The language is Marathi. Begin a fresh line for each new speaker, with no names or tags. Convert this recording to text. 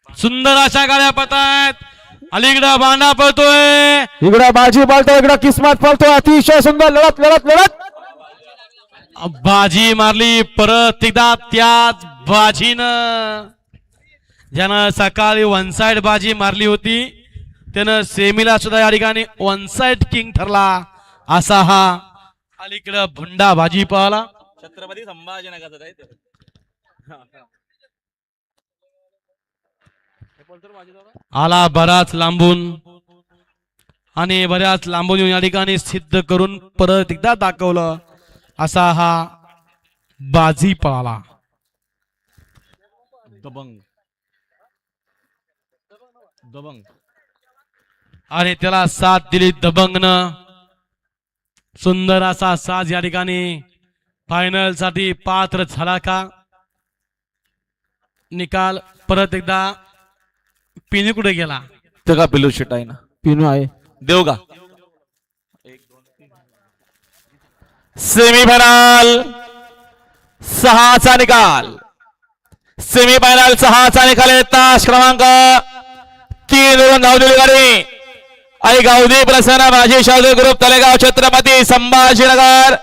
सुंदर अशा गाड्या पळतायत. अलीकडं बांडा पळतोय,
इकडं बाजी पळतोय, इकडं किस्मत पळतोय. अतिशय सुंदर लढत लढत लढत.
बाजी मारली परत एकदा त्याच बाजीनं. ज्यानं सकाळी वन साइड बाजी मारली होती त्यानं सेमीला सुद्धा या ठिकाणी वन साइड किंग ठरला. असा हा अलीकडं भुंडा बाजी पाहला.
छत्रपती संभाजीनगरचा आहे तो.
आला बराच लांबून आणि बऱ्याच लांबून येऊन या ठिकाणी सिद्ध करून परत एकदा दाखवलं. असा हा बाजी पळाला.
दबंग दबंग
आणि त्याला साथ दिली दबंगनं. सुंदर असा साज या ठिकाणी फायनल साठी पात्र झाला का. निकाल परत एकदा पिनी कुठे गेला.
ते का पिलू शेट आहे ना,
पिनू आहे.
देऊ का. सेमीफायनल 6चा निकाल. सेमीफायनल 6चा निकाल. तास क्रमांक 3 वरून धावलेली गाडी आणि गावदी प्रसन्न माझी शाहू ग्रुप तलेगाव छत्रपती संभाजीनगर